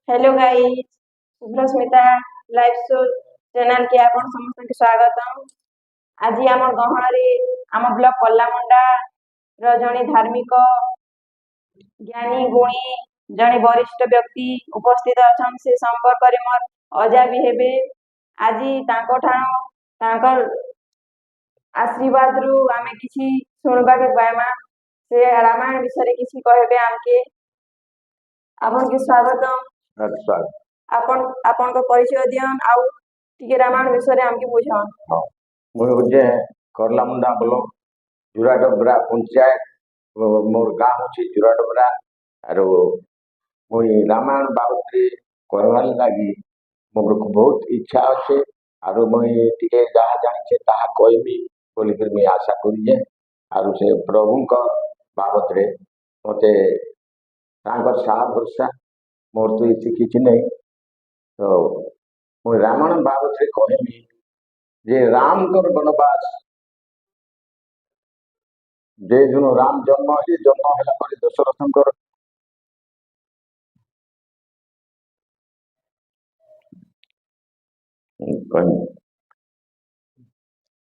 Hello guys, Subhrasmita live show channel के आपण समस्त के स्वागतम। आज आम गहणरे आम ब्लॉक कलामुंडा जड़े धार्मिक ज्ञानी गुणी जड़े वरिष्ठ व्यक्ति उपस्थित अच्छा से संपर्क में मोर अजा भी हेबे। आज तांकर आशीर्वाद रु आमे किसी सुनबा के पाएमा से रामायण विषय किसी कहबे आमके आपन के स्वागतम। अच्छा आपन आपन को परिचय दियन आउ टिके रामायण विषय रे हमके बुझान। हाँ मुझे होजे करलामुंडा ब्लॉक जुराडबरा पंचायत मोर गाँव होची जुराडबरा आरो मुई रामायण बाबत रे कहवार लागी मोर बहुत इच्छा अच्छे आरो मुई टिके जहाँ जानिछे ताहा कहबी बोली कर मैं आशा करिए आरो से प्रभु का बाबत रे मते तांकर साहा भरसा मोर तो इति किछि नहीं तो मुई रामायण बाबत रे कहबी जे राम कर वनवास जे दिन राम जन्म है दशरथ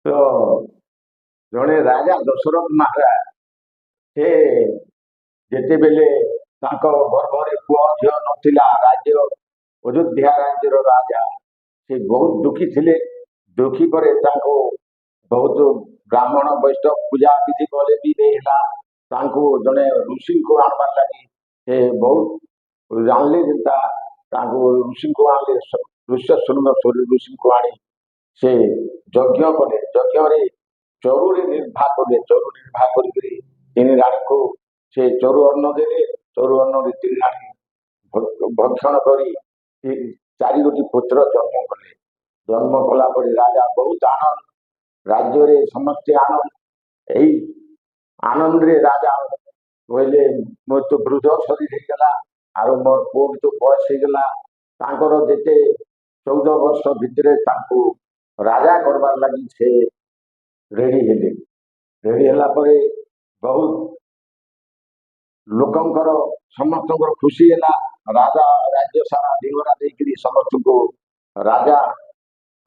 तो जड़े राजा दशरथ महाराज से जिते बेले गर्भरे पुओ झी नथिला राज्य अयोध्या राज्यर राजा से बहुत दुखी थे दुखी पर बहुत ब्राह्मण वैष्णव पूजा विधि कले भी नहीं जड़े ऋषि को आनबार लगी से बहुत जानले जेता ऋषि को आनले ऋष्य सुंदर ऋषि को आनी से यज्ञ कले यज्ञ चरु निर्वाह कले चरु निर्वाह कर रानी को से चरु अन्न देले चरु अन्न तीन रानी भक्षण कर चारि गोटी पुत्र जन्म कले जन्म कला राजा बहुत आनंद राज्य रे समस्ते आनंद यही आनंद रे राजा कहले मोर तो वृद्ध शरीर होगला आरो मोर पुओ भी तो बयस होगला जेते 14 वर्ष भितर राजा करबार लगी से रेडी हेले रेडी हला परे बहुत लोकंकर समस्त खुशी है राजा राज्य सारा ढिंगरा देकरी समस्त को राजा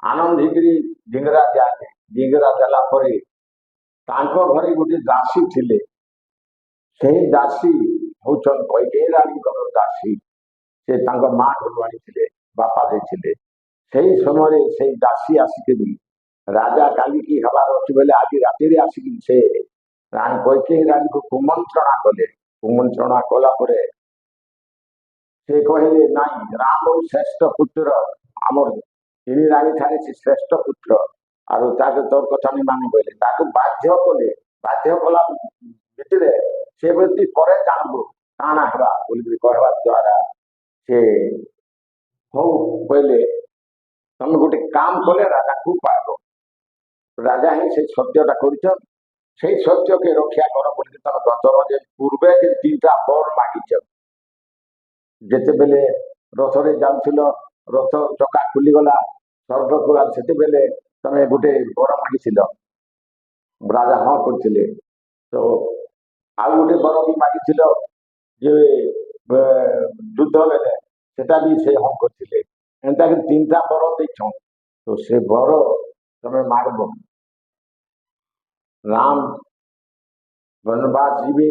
आनंद होकर ढिंगरा जाए ढिंगरा देला परे तांको घरे गोटे दासी थिले से दासी होचन कैकेयी रानी दासी से तांको माँ घर आनी बापा देते से समय से दासी आसिक राजा काली की हबार अच्छे बेले आज राति आसिक से रानी कैकेयी रानी को कुमंत्रणा कले कुमंत्रणा कला परे से कहले नाई राम श्रेष्ठ पुत्र आमर तीन रानी ठारे से श्रेष्ठ पुत्र आरो ताके तोर कथा नहीं माने कहले ताके बाध्य कला भितर से व्यक्ति करे जानबो काना हेबा बोली कहवा द्वारा से हो कहले तुम गोटे काम कले राजा को पाइब राजा ही से सत्यटा कर सत्य के रक्षा कर बोली तुम गत पूर्वे जे 3टा बर मागिच जेते बेले रथरे जाउथिल रथ चका खुलीगला स्वर्ग खुला से बेले तमे गोटे बर मागिथिल राजा हाँ करथिले तो आउ गोटे बर भी मागिथिल जे युद्ध बेले सेटा भी से हाँ करथिले एंता कि 3टा बर देछौ तो से बर तमे मागबो राम वनवास जीवे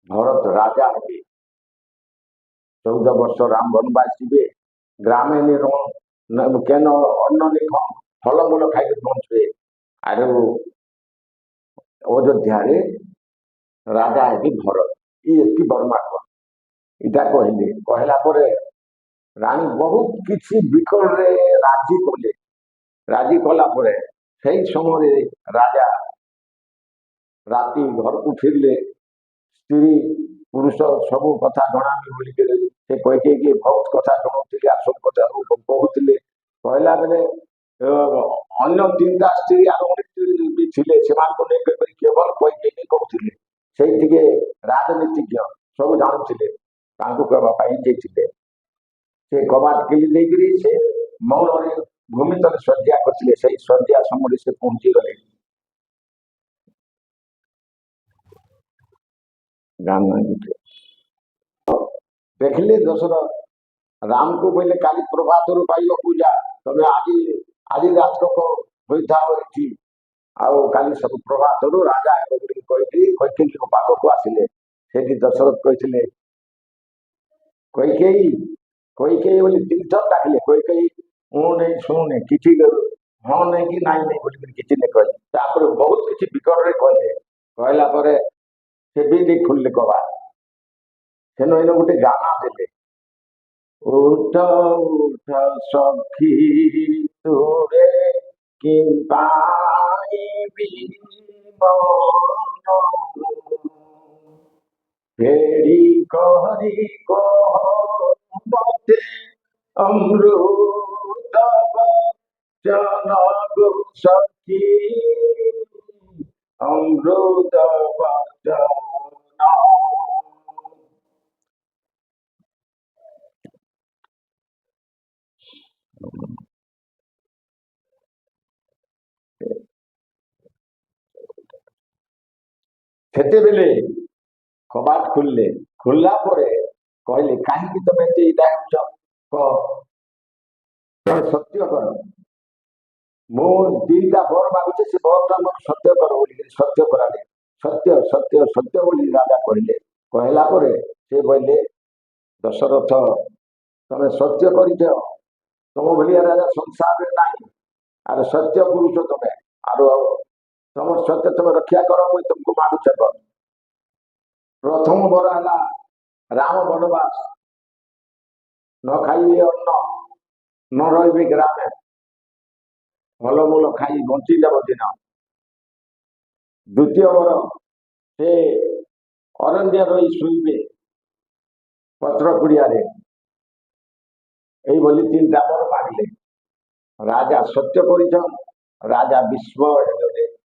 भरत राजा हे 14 वर्ष राम वनवास जीवे ग्रामे केन अन्न लिख फलमूल खाई बंचे आर अयोध्या राजा है भरत ये बर्माक इटा कहले कहला परे रानी बहुत किसी विकल रे राजी कला परे सही समय राजा राति घर को फिरले स्त्री पुरुष सब कथा जनामी बोलिके से कैकेयी बहुत कथा जनाऊे आ सब कथा कहते कहला बेले अन्य 3टा स्त्री आर भी थे केवल कैकेयी कहते से राजनीतिज्ञ सब जानूले कहवाई से कबाट किली देकरी से मौन भूमि तले शଯ୍या करते से शଯ୍या समय से पहुंची गले देखले दशरथ ରାମକୁ କହିଲେ କାଲି ପ୍ରଭାତରୁ ପାଇବ ପୂଜା, ତମେ ଆଜି ଆଜି ରାତ୍ରକ ହୋଇଥାଅ ଏଠି, ଆଉ କାଲି ସବୁ ପ୍ରଭାତରୁ ରାଜା କହିକି କୈକେୟୀଙ୍କ ପାଖକୁ ଆସିଲେ। ସେଠି ଦଶରଥ କହିଥିଲେ କୈକେୟୀ କୈକେୟୀ ବୋଲି ତିନିଥର ଡାକିଲେ। କୈକେୟୀ ମୁଁ ନେଇ ଶୁଣୁନି କିଛି, ହଁ ନେଇ କି ନାଇଁ ନେଇ ବୋଲିକିରି କିଛି ନେଇ କହିଲେ। ତାପରେ ବହୁତ କିଛି ବିକଳରେ କହିଲେ। କହିଲା ପରେ ସେ ବି ନେଇ ଖୋଲିଲେ କବାଟ। ସେନ ଏଇନ ଗୋଟେ ଗାନା ଦେଲେ, ଉଠ ଉଠ ସଖୀ ତୁରେ କି ପାଇବି ମନ, ଫେରି କରି କହ ମତେ ଅମୃତ ବଚନ ଗো ସଖୀ, ଅମୃତ ବଚନ। ସେତେବେଳେ କବାଟ ଖୋଲିଲେ। ଖୋଲିଲା ପରେ କହିଲେ କାହିଁକି ତମେ ଏତେ ଇଟା ହେଉଛ, କହ ତମେ ସତ୍ୟ କର। ମୁଁ ଦିଟା ବର ମାଗୁଛି, ସେ ବରଟା ମୋର ସତ୍ୟ କର ବୋଲିକିରି ସତ୍ୟ କରାଲେ। ସତ୍ୟ ସତ୍ୟ ସତ୍ୟ ବୋଲି ରାଜା କହିଲେ। କହିଲା ପରେ ସେ କହିଲେ ଦଶରଥ ତମେ ସତ୍ୟ କରିଛ, ତମ ଭଳିଆ ରାଜା ସଂସାରରେ ନାହିଁ, ଆରେ ସତ୍ୟ ପୁରୁଷ ତମେ, ଆରୁ ତମର ସତ୍ୟ ତମେ ରକ୍ଷା କର, ମୁଇଁ ତୁମକୁ ମାଗୁଛେ କର। ପ୍ରଥମ ବର ହେଲା ରାମ ବନବାସ, ନ ଖାଇବେ ଅନ୍ନ, ନ ରହିବେ ଗ୍ରାମେ, ଫଳମୂଳ ଖାଇ ବଞ୍ଚିଯାବ ଦିନ। ଦ୍ୱିତୀୟ ବର ସେ ଅରଣ୍ୟ ରହି ଶୋଇବେ ପତ୍ର କୁଡ଼ିଆରେ। এইଭଳି ତିନିଟା ବର ମାଗିଲେ। ରାଜା ସତ୍ୟ କରିଛନ୍, ରାଜା ବିସ୍ମୟ ହେଲେ।